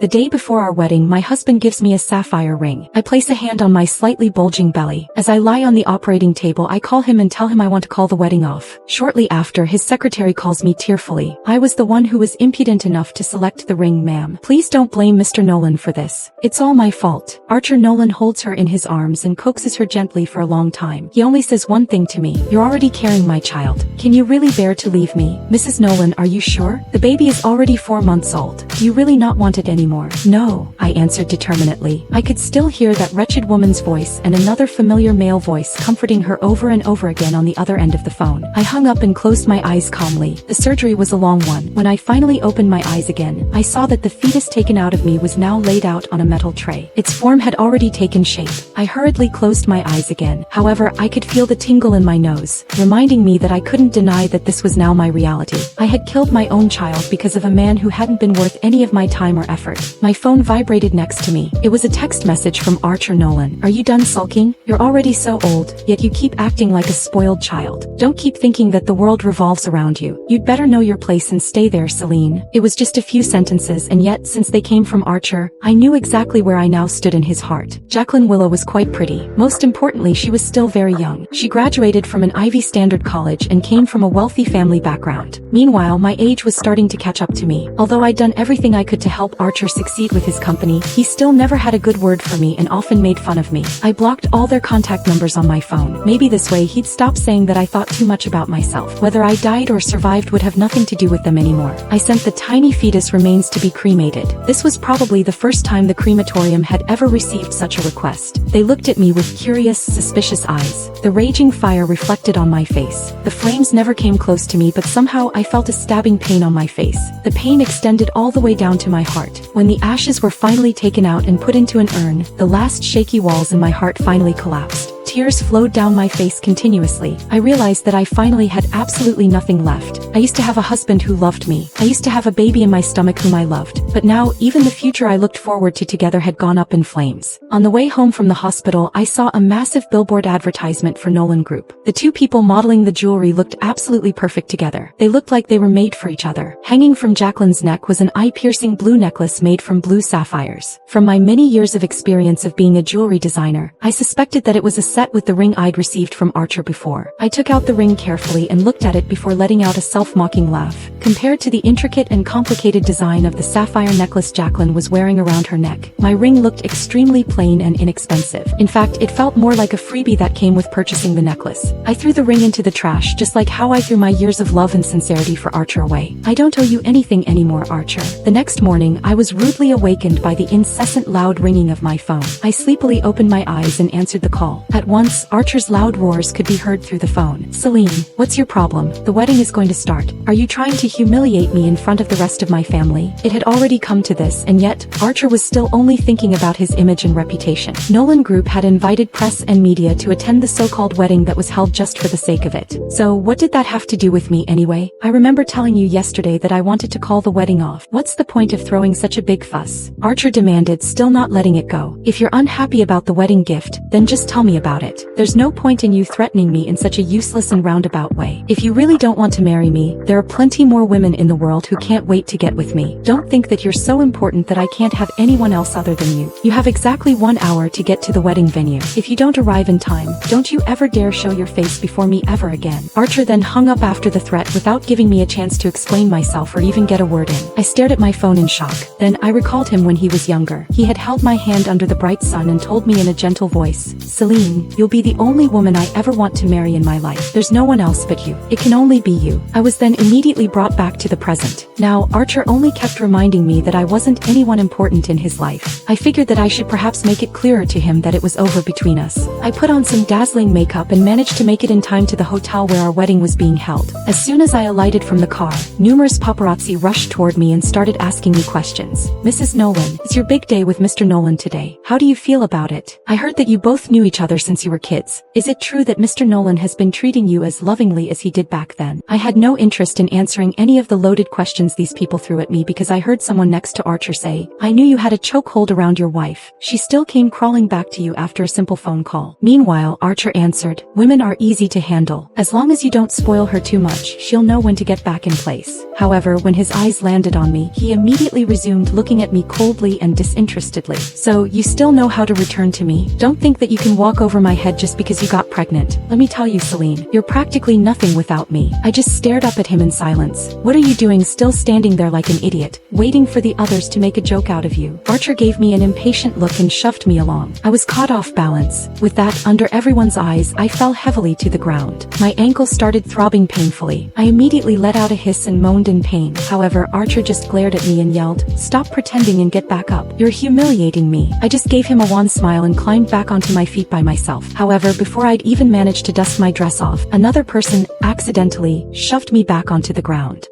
The day before our wedding, my husband gives me a sapphire ring. I place a hand on my slightly bulging belly. As I lie on the operating table, I call him and tell him I want to call the wedding off. Shortly after, his secretary calls me tearfully. I was the one who was impudent enough to select the ring, ma'am. Please don't blame Mr. Nolan for this. It's all my fault. Archer Nolan holds her in his arms and coaxes her gently for a long time. He only says one thing to me. You're already carrying my child. Can you really bear to leave me? Mrs. Nolan, are you sure? The baby is already 4 months old. Do you really not want it anymore? No, I answered determinedly. I could still hear that wretched woman's voice and another familiar male voice comforting her over and over again on the other end of the phone. I hung up and closed my eyes calmly. The surgery was a long one. When I finally opened my eyes again, I saw that the fetus taken out of me was now laid out on a metal tray. Its form had already taken shape. I hurriedly closed my eyes again. However, I could feel the tingle in my nose, reminding me that I couldn't deny that this was now my reality. I had killed my own child because of a man who hadn't been worth any of my time or effort. My phone vibrated next to me. It was a text message from Archer Nolan. Are you done sulking? You're already so old, yet you keep acting like a spoiled child. Don't keep thinking that the world revolves around you. You'd better know your place and stay there, Celine. It was just a few sentences, and yet, since they came from Archer, I knew exactly where I now stood in his heart. Jacqueline Willow was quite pretty. Most importantly, she was still very young. She graduated from an Ivy Standard college and came from a wealthy family background. Meanwhile, my age was starting to catch up to me. Although I'd done everything I could to help Archer succeed with his company, he still never had a good word for me and often made fun of me. I blocked all their contact numbers on my phone. Maybe this way he'd stop saying that I thought too much about myself. Whether I died or survived would have nothing to do with them anymore. I sent the tiny fetus remains to be cremated. This was probably the first time the crematorium had ever received such a request. They looked at me with curious, suspicious eyes. The raging fire reflected on my face. The flames never came close to me, but somehow I felt a stabbing pain on my face. The pain extended all the way down to my heart. When the ashes were finally taken out and put into an urn, the last shaky walls in my heart finally collapsed. Tears flowed down my face continuously. I realized that I finally had absolutely nothing left. I used to have a husband who loved me. I used to have a baby in my stomach whom I loved. But now, even the future I looked forward to together had gone up in flames. On the way home from the hospital, I saw a massive billboard advertisement for Nolan Group. The two people modeling the jewelry looked absolutely perfect together. They looked like they were made for each other. Hanging from Jacqueline's neck was an eye-piercing blue necklace made from blue sapphires. From my many years of experience of being a jewelry designer, I suspected that it was a set with the ring I'd received from Archer before. I took out the ring carefully and looked at it before letting out a self-mocking laugh. Compared to the intricate and complicated design of the sapphire necklace Jacqueline was wearing around her neck, my ring looked extremely plain and inexpensive. In fact, it felt more like a freebie that came with purchasing the necklace. I threw the ring into the trash, just like how I threw my years of love and sincerity for Archer away. I don't owe you anything anymore, Archer. The next morning, I was rudely awakened by the incessant loud ringing of my phone. I sleepily opened my eyes and answered the call. At once, Archer's loud roars could be heard through the phone. Celine, what's your problem? The wedding is going to start. Are you trying to humiliate me in front of the rest of my family? It had already come to this, and yet, Archer was still only thinking about his image and reputation. Nolan Group had invited press and media to attend the so-called wedding that was held just for the sake of it. So, what did that have to do with me anyway? I remember telling you yesterday that I wanted to call the wedding off. What's the point of throwing such a big fuss? Archer demanded, still not letting it go. If you're unhappy about the wedding gift, then just tell me about it. There's no point in you threatening me in such a useless and roundabout way. If you really don't want to marry me, there are plenty more women in the world who can't wait to get with me. Don't think that you're so important that I can't have anyone else other than you. You have exactly 1 hour to get to the wedding venue. If you don't arrive in time, don't you ever dare show your face before me ever again. Archer then hung up after the threat without giving me a chance to explain myself or even get a word in. I stared at my phone in shock. Then I recalled him when he was younger. He had held my hand under the bright sun and told me in a gentle voice, Celine, you'll be the only woman I ever want to marry in my life. There's no one else but you. It can only be you. I was then immediately brought back to the present. Now, Archer only kept reminding me that I wasn't anyone important in his life. I figured that I should perhaps make it clearer to him that it was over between us. I put on some dazzling makeup and managed to make it in time to the hotel where our wedding was being held. As soon as I alighted from the car, numerous paparazzi rushed toward me and started asking me questions. Mrs. Nolan, it's your big day with Mr. Nolan today. How do you feel about it? I heard that you both knew each other since since you were kids. Is it true that Mr. Nolan has been treating you as lovingly as he did back then? I had no interest in answering any of the loaded questions these people threw at me because I heard someone next to Archer say, I knew you had a chokehold around your wife. She still came crawling back to you after a simple phone call. Meanwhile, Archer answered, women are easy to handle. As long as you don't spoil her too much, she'll know when to get back in place. However, when his eyes landed on me, he immediately resumed looking at me coldly and disinterestedly. So, you still know how to return to me? Don't think that you can walk over my head just because you got pregnant. Let me tell you, Celine, you're practically nothing without me. I just stared up at him in silence. What are you doing still standing there like an idiot, waiting for the others to make a joke out of you? Archer gave me an impatient look and shoved me along. I was caught off balance. With that, under everyone's eyes, I fell heavily to the ground. My ankle started throbbing painfully. I immediately let out a hiss and moaned in pain. However, Archer just glared at me and yelled, stop pretending and get back up. You're humiliating me. I just gave him a wan smile and climbed back onto my feet by myself. However, before I'd even managed to dust my dress off, another person accidentally shoved me back onto the ground.